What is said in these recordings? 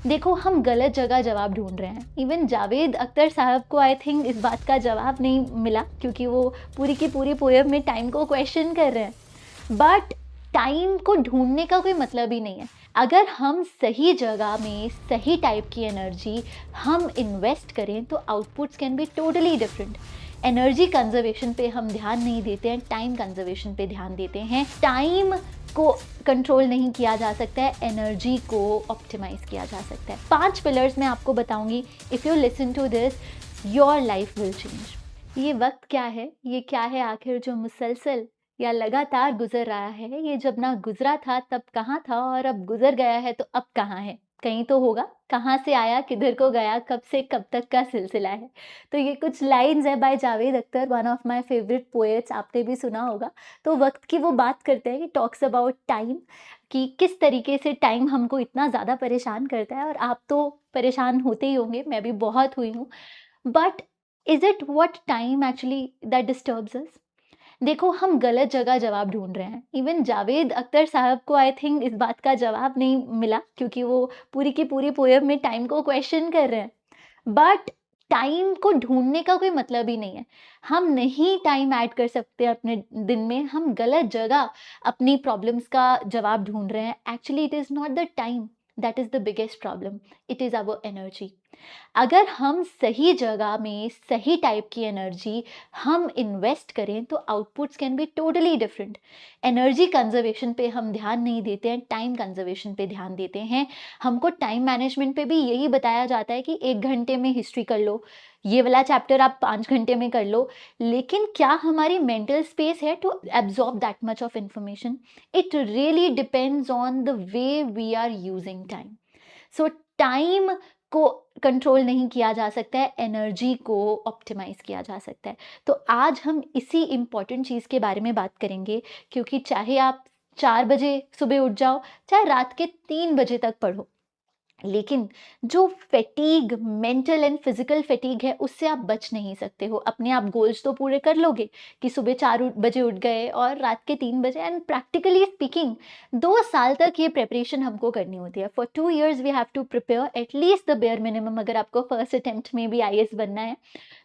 देखो, हम गलत जगह जवाब ढूँढ रहे हैं। इवन जावेद अख्तर साहब को आई थिंक इस बात का जवाब नहीं मिला, क्योंकि वो पूरी की पूरी पोएम में टाइम को क्वेश्चन कर रहे हैं। बट टाइम को ढूँढने का कोई मतलब ही नहीं है। अगर हम सही जगह में सही टाइप की एनर्जी हम इन्वेस्ट करें तो outputs can be totally different. Energy conservation पे हम ध्यान नहीं देते हैं, टाइम कंजर्वेशन पे ध्यान देते हैं। टाइम को कंट्रोल नहीं किया जा सकता है, एनर्जी को ऑप्टिमाइज किया जा सकता है। 5 पिलर्स मैं आपको बताऊंगी। If you listen to this, your life will change. ये वक्त क्या है, ये क्या है आखिर जो मुसलसल या लगातार गुजर रहा है? ये जब ना गुजरा था तब कहाँ था, और अब गुजर गया है तो अब कहाँ है? कहीं तो होगा। कहाँ से आया, किधर को गया, कब से कब तक का सिलसिला है। तो ये कुछ लाइन्स है by Javed Akhtar, one of my favourite poets, आपने भी सुना होगा। तो वक्त की वो बात करते हैं, टॉक्स अबाउट टाइम, कि किस तरीके से टाइम हमको इतना ज़्यादा परेशान करता है। और आप तो परेशान होते ही होंगे, मैं भी बहुत हुई हूँ। But is it what time actually that disturbs us? देखो, हम गलत जगह जवाब ढूँढ रहे हैं। इवन जावेद अख्तर साहब को आई थिंक इस बात का जवाब नहीं मिला, क्योंकि वो पूरी की पूरी पोएम में टाइम को क्वेश्चन कर रहे हैं। बट टाइम को ढूँढने का कोई मतलब ही नहीं है। हम नहीं टाइम ऐड कर सकते अपने दिन में, हम गलत जगह अपनी प्रॉब्लम्स का जवाब ढूँढ रहे हैं। Actually it is not the time that is the biggest problem, it is our energy. अगर हम सही जगह में सही टाइप की एनर्जी हम इन्वेस्ट करें तो outputs can be totally different. Energy conservation पे हम ध्यान नहीं देते हैं, टाइम कंजर्वेशन पे ध्यान देते हैं। हमको टाइम मैनेजमेंट पे भी यही बताया जाता है कि 1 घंटे में हिस्ट्री कर लो, ये वाला चैप्टर आप 5 घंटे में कर लो। लेकिन क्या हमारी मेंटल स्पेस है to absorb that much of information? It really depends on the way we are using time. So time को कंट्रोल नहीं किया जा सकता है, एनर्जी को ऑप्टिमाइज़ किया जा सकता है। तो आज हम इसी इम्पोर्टेंट चीज़ के बारे में बात करेंगे, क्योंकि चाहे आप 4 बजे सुबह उठ जाओ, चाहे रात के 3 बजे तक पढ़ो, लेकिन जो fatigue, mental and physical fatigue है, उससे आप बच नहीं सकते हो। अपने आप गोल्स तो पूरे कर लोगे कि सुबह 4 बजे उठ गए और रात के 3 बजे, एंड प्रैक्टिकली स्पीकिंग 2 साल तक ये प्रिपरेशन हमको करनी होती है। For 2 years we have to prepare at least the bare minimum, अगर आपको फर्स्ट अटेम्प्ट में भी आईएएस बनना है।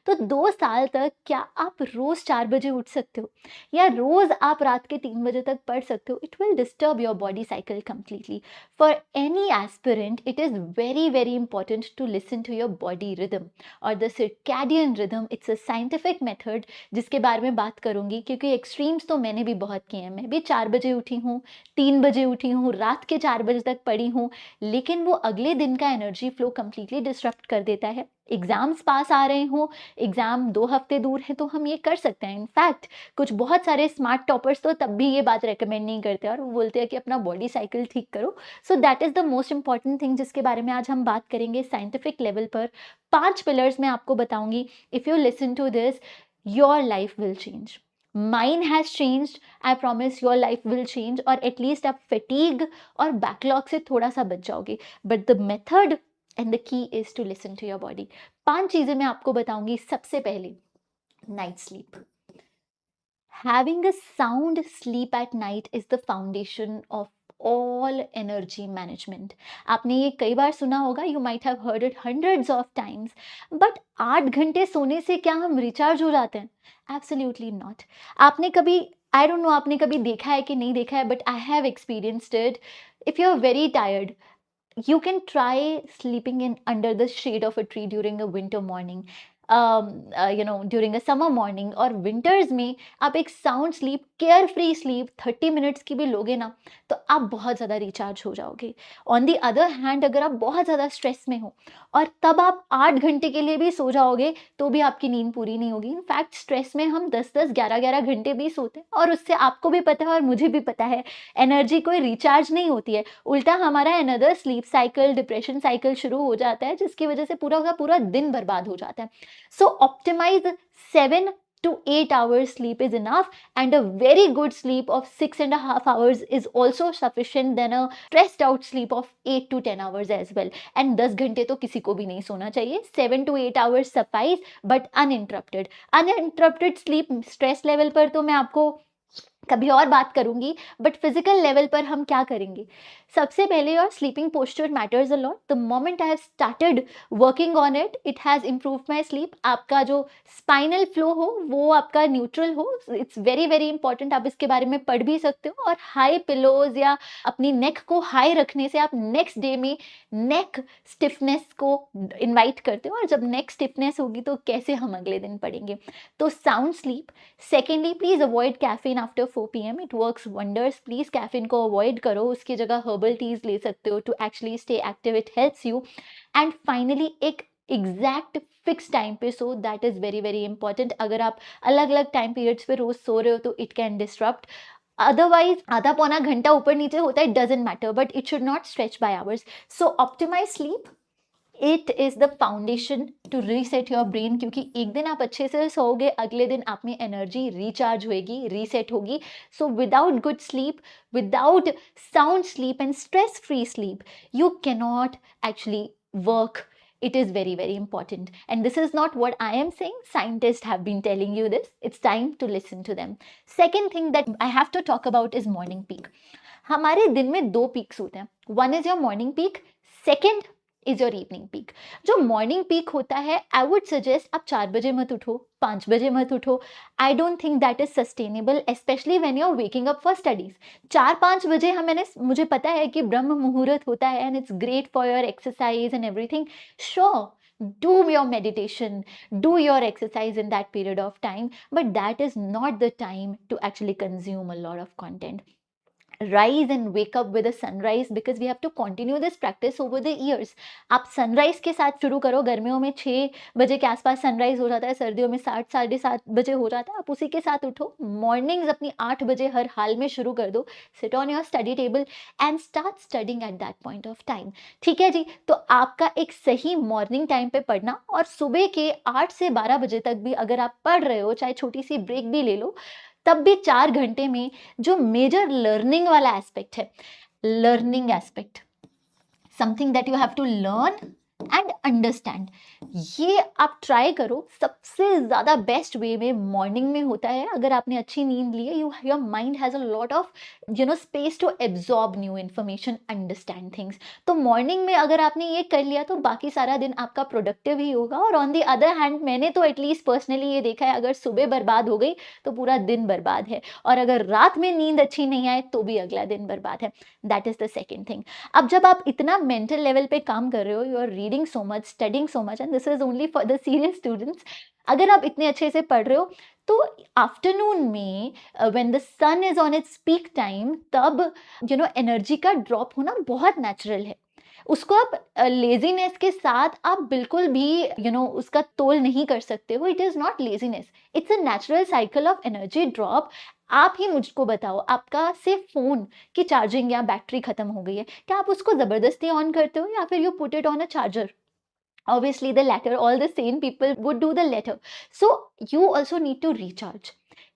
तो 2 साल तक क्या आप रोज़ 4 बजे उठ सकते हो? या रोज़ आप रात के 3 बजे तक पढ़ सकते हो? It will disturb your body cycle completely. For any aspirant, it is very, very important to listen to your body rhythm or the circadian rhythm. It's a scientific method जिसके बारे में बात करूँगी, क्योंकि एक्सट्रीम्स तो मैंने भी बहुत किए हैं। मैं भी 4 बजे उठी हूँ, 3 बजे उठी हूँ, रात के 4 बजे तक पढ़ी हूँ, लेकिन वो अगले दिन का एनर्जी फ्लो कंप्लीटली डिसरप्ट कर देता है। एग्ज़ाम्स पास आ रहे हों, एग्ज़ाम 2 हफ्ते दूर हैं, तो हम ये कर सकते हैं। इनफैक्ट कुछ बहुत सारे स्मार्ट टॉपर्स तो तब भी ये बात रिकमेंड नहीं करते, और वो बोलते हैं कि अपना बॉडी साइकिल ठीक करो। So that is the most important thing जिसके बारे में आज हम बात करेंगे साइंटिफिक लेवल पर। 5 पिलर्स मैं आपको बताऊँगी। If you listen to this, your life will change. Mine has changed, I promise your life will change, और एटलीस्ट आप फटीग और बैकलॉग से थोड़ा-सा बच जाओगे। But the method and the key is to listen to your body. 5 चीज़ें मैं आपको बताऊँगी। सबसे पहले, night sleep. Having a sound sleep at night is the foundation of all energy management. आपने ये कई बार सुना होगा, you might have heard it hundreds of times. But 8 घंटे सोने से क्या हम रिचार्ज हो जाते हैं? Absolutely not. आपने कभी, I don't know आपने कभी देखा है कि नहीं देखा है, but I have experienced it. If you're very tired, you can try sleeping in under the shade of a tree during a winter morning, during a summer morning, और winters में आप एक sound sleep, care free sleep 30 minutes की भी लोगे ना, तो आप बहुत ज़्यादा रिचार्ज हो जाओगे। ऑन दी अदर हैंड, अगर आप बहुत ज़्यादा स्ट्रेस में हो और तब आप 8 घंटे के लिए भी सो जाओगे, तो भी आपकी नींद पूरी नहीं होगी। इनफैक्ट स्ट्रेस में हम 10-10, 11-11 घंटे भी सोते हैं, और उससे आपको भी पता है और मुझे भी पता है, एनर्जी कोई रिचार्ज नहीं होती है। उल्टा हमारा another sleep cycle, depression cycle शुरू हो जाता है, जिसकी वजह से पूरा का पूरा दिन बर्बाद हो जाता है। सो optimise 7 to 8 hours sleep is enough, and a very good sleep of 6.5 hours is also sufficient than a stressed out sleep of 8 to 10 hours as well. And 10 घंटे तो किसी को भी नहीं सोना चाहिए, 7 to 8 hours suffice, but uninterrupted sleep stress level पर तो मैं आपको कभी और बात करूँगी, बट फिज़िकल लेवल पर हम क्या करेंगे? सबसे पहले your sleeping posture matters a lot. The moment I have started working on it, it has improved my sleep. आपका जो स्पाइनल फ्लो हो, वो आपका न्यूट्रल हो, इट्स वेरी, वेरी इंपॉर्टेंट। आप इसके बारे में पढ़ भी सकते हो। और हाई पिलोज़ या अपनी नेक को हाई रखने से आप नेक्स्ट डे में नेक स्टिफनेस को इनवाइट करते हो, और जब नेक स्टिफनेस होगी तो कैसे हम अगले दिन पढ़ेंगे? तो sound sleep. Secondly, please avoid caffeine after 4 PM, it works wonders. Please caffeine को अवॉइड करो, उसकी जगह हर्बल टीज ले सकते हो to actually stay active, it helps you. And finally, एक एग्जैक्ट फिक्स टाइम पे सो, that is very very important. अगर आप अलग अलग टाइम पीरियड्स पे रोज सो रहे हो तो इट कैन डिस्टर्ब। अदरवाइज आधा पौना घंटा ऊपर नीचे होता है, it doesn't matter, but it should not stretch by hours. So optimise sleep, it is the foundation to reset your brain, क्योंकि एक दिन आप अच्छे से सोओगे, अगले दिन आप में एनर्जी रिचार्ज होएगी, रीसेट होगी। So without good sleep, without sound sleep and stress free sleep, you cannot actually work. It is very, very important. And this is not what I am saying. Scientists have been telling you this. It's time to listen to them. Second thing that I have to talk about is morning peak. हमारे दिन में दो peaks होते हैं. One is your morning peak. Second is your evening peak. जो morning peak होता है, I would suggest आप 4 बजे मत उठो, 5 बजे मत उठो. I don't think that is sustainable, specially when you are waking up for studies. 4-5 बजे मुझे पता है कि ब्रह्म मुहूर्त होता है and it's great for your exercise and everything. Sure, do your meditation, do your exercise in that period of time, but that is not the time to actually consume a lot of content. Rise and wake up with a sunrise, because we have to continue this practice over the years. आप sunrise के साथ शुरू करो. गर्मियों में 6 बजे के आसपास सनराइज हो जाता है, सर्दियों में 7-7:30 बजे हो जाता है. आप उसी के साथ उठो. मॉर्निंग्स अपनी 8 बजे हर हाल में शुरू कर दो. Sit on your study table and start studying at that point of time. ठीक है जी. तो आपका एक सही मॉर्निंग टाइम पे पढ़ना, और सुबह के 8 से 12 बजे तक भी अगर आप पढ़ रहे हो, चाहे छोटी सी ब्रेक भी ले लो, तब भी 4 घंटे में जो मेजर लर्निंग वाला एस्पेक्ट है, learning aspect, something that you have to learn and understand, ये आप ट्राई करो. सबसे ज़्यादा बेस्ट वे में मॉर्निंग में होता है. अगर आपने अच्छी नींद ली है, your mind has a lot of space to absorb new information, understand things. तो मॉर्निंग में अगर आपने ये कर लिया तो बाकी सारा दिन आपका प्रोडक्टिव ही होगा. और ऑन दी अदर हैंड, मैंने तो एटलीस्ट पर्सनली ये देखा है, अगर सुबह बर्बाद हो गई तो पूरा दिन बर्बाद है, और अगर रात में नींद अच्छी नहीं आए तो भी अगला दिन बर्बाद है. That is the second thing. अब जब आप इतना मेंटल लेवल पे काम कर रहे हो, you are reading so much, studying so much, and this is only for the serious students. अगर आप इतने अच्छे से पढ़ रहे हो, तो आफ्टरनून में when the sun is on its peak time, तब एनर्जी का ड्रॉप होना बहुत नेचुरल है. उसको आप लेजीनेस के साथ आप बिल्कुल भी उसका तोल नहीं कर सकते हो. It is not laziness, it's a natural cycle of energy drop. आप ही मुझको बताओ, आपका सिर्फ फ़ोन की चार्जिंग या बैटरी खत्म हो गई है, क्या आप उसको ज़बरदस्ती ऑन करते हो या फिर you put it on a charger? Obviously the latter. All the sane people would do the latter. So you also need to recharge.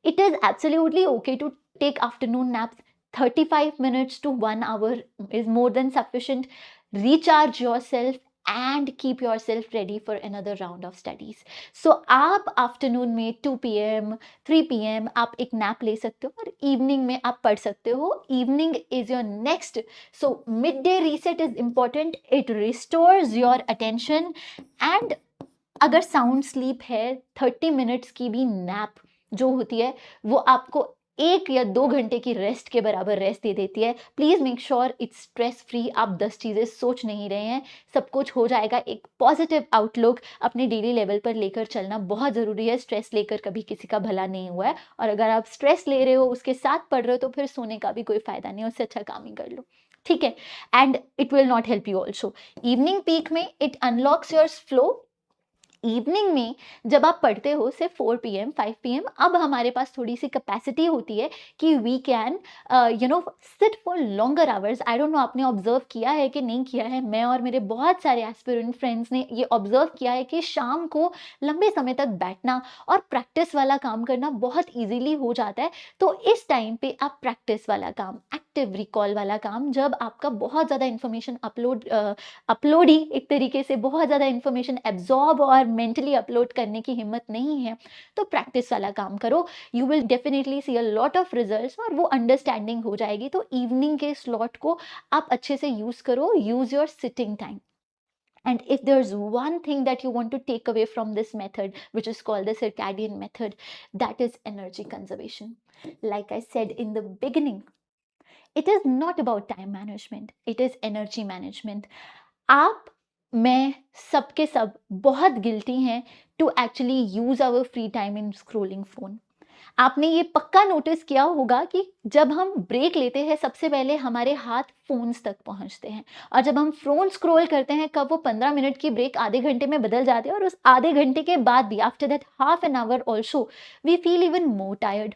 It is absolutely okay to take afternoon naps. 35 minutes to 1 hour is more than sufficient. Recharge yourself and keep yourself ready for another round of studies. So आप afternoon में 2 PM 3 PM आप एक nap ले सकते हो, और evening में आप पढ़ सकते हो. Evening is your next. So mid day reset is important. It restores your attention. And अगर साउंड स्लीप है, 30 मिनट्स की भी नैप जो होती है, वो आपको 1 या 2 घंटे की रेस्ट के बराबर रेस्ट दे देती है. Please make sure it's stress free. आप 10 चीज़ें सोच नहीं रहे हैं, सब कुछ हो जाएगा. एक पॉजिटिव आउटलुक अपने डेली लेवल पर लेकर चलना बहुत ज़रूरी है. स्ट्रेस लेकर कभी किसी का भला नहीं हुआ है, और अगर आप स्ट्रेस ले रहे हो, उसके साथ पढ़ रहे हो, तो फिर सोने का भी कोई फ़ायदा नहीं है. उससे अच्छा काम ही कर लो. ठीक है. And it will not help you also. Evening peak में it unlocks your flow. Evening में जब आप पढ़ते हो, सिर्फ 4 PM 5 PM, अब हमारे पास थोड़ी सी कैपेसिटी होती है कि we can sit for longer hours. I don't know आपने ऑब्जर्व किया है कि नहीं किया है. मैं और मेरे बहुत सारे एस्पिरेंट फ्रेंड्स ने ये ऑब्जर्व किया है कि शाम को लंबे समय तक बैठना और प्रैक्टिस वाला काम करना बहुत ईजीली हो जाता है. तो इस टाइम पे आप प्रैक्टिस वाला काम, सेलेक्टिव रिकॉल वाला काम, जब आपका बहुत ज़्यादा इन्फॉर्मेशन अपलोड ही एक तरीके से बहुत ज़्यादा इन्फॉर्मेशन एब्जॉर्ब और मेंटली अपलोड करने की हिम्मत नहीं है, तो प्रैक्टिस वाला काम करो। You will definitely see a lot of results और वो अंडरस्टैंडिंग हो जाएगी। तो इवनिंग के स्लॉट को आप अच्छे से यूज़ करो, use your sitting time. And if there's one thing that you want to take away from this method, which is called the circadian method, that is energy conservation. Like I said in the beginning, it is not about time management, it is energy management. आप, मैं, सबके सब बहुत guilty हैं to actually use our free time in scrolling phone. आपने ये पक्का notice किया होगा कि जब हम ब्रेक लेते हैं सबसे पहले हमारे हाथ फ़ोन्स तक पहुँचते हैं, और जब हम फ़ोन स्क्रॉल करते हैं कब वो 15 मिनट की ब्रेक आधे घंटे में बदल जाती है, और उस आधे घंटे के बाद भी after that half an hour also we feel even more tired.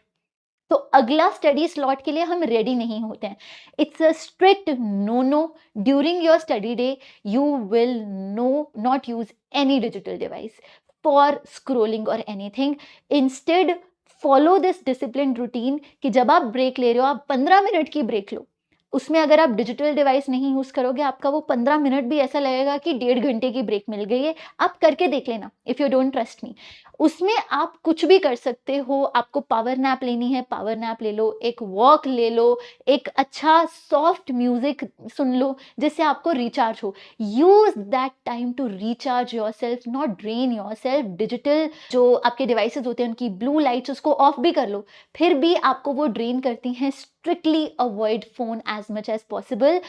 तो अगला स्टडी स्लॉट के लिए हम रेडी नहीं होते हैं। It's a strict no no. During your study day you will no not use any digital device for scrolling और anything. Instead follow this discipline routine कि जब आप ब्रेक ले रहे हो आप 15 मिनट की ब्रेक लो। उसमें अगर आप डिजिटल डिवाइस नहीं यूज करोगे आपका वो 15 मिनट भी ऐसा लगेगा कि 1.5 घंटे की ब्रेक मिल गई है। आप करके देख लेना if you don't trust me. उसमें आप कुछ भी कर सकते हो। आपको पावर नैप लेनी है, पावर नैप ले लो, एक वॉक ले लो, एक अच्छा सॉफ्ट म्यूजिक सुन लो जिससे आपको रिचार्ज हो। Use that time to recharge yourself, not drain yourself. Digital जो आपके डिवाइसेस होते हैं उनकी ब्लू लाइट्स उसको ऑफ भी कर लो, फिर भी आपको वो ड्रेन करती हैं। Strictly avoid phone as much as possible,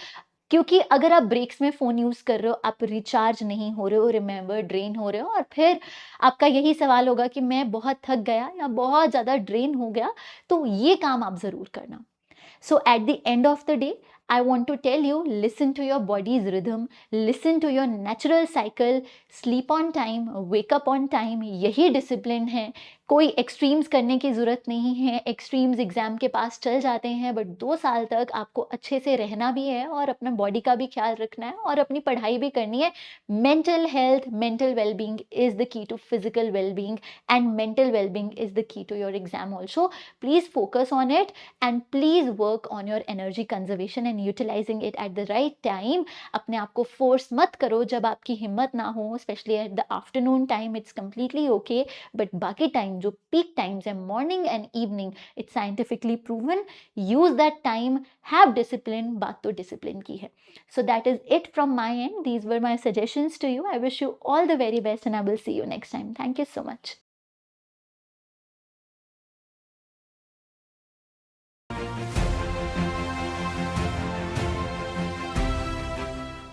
क्योंकि अगर आप ब्रेक्स में फ़ोन यूज़ कर रहे हो, आप रिचार्ज नहीं हो रहे हो, रिमेंबर ड्रेन हो रहे हो, और फिर आपका यही सवाल होगा कि मैं बहुत थक गया या बहुत ज़्यादा ड्रेन हो गया, तो ये काम आप ज़रूर करना। So at the end of the day, I want to tell you, listen to your body's rhythm, listen to your natural cycle, sleep on time, wake up on time, यही डिसिप्लिन है। कोई एक्सट्रीम्स करने की ज़रूरत नहीं है। Extremes exam के पास चल जाते हैं, बट 2 साल तक आपको अच्छे से रहना भी है और अपना बॉडी का भी ख्याल रखना है और अपनी पढ़ाई भी करनी है। Mental health, mental wellbeing is the key to physical wellbeing, and mental wellbeing is the key to your exam also. Please focus on it and please work on your energy conservation and utilizing it at the right time. अपने आप को force मत करो जब आपकी हिम्मत ना हो, specially at the afternoon time it's completely okay, but बाकी टाइम जो पीक टाइम्स है morning and evening, it's scientifically proven. Use that time, have discipline. बात तो डिसिप्लिन की है। So that is it from my end. These were my suggestions to you. I wish you all the very best and I will see you next time. Thank you so much.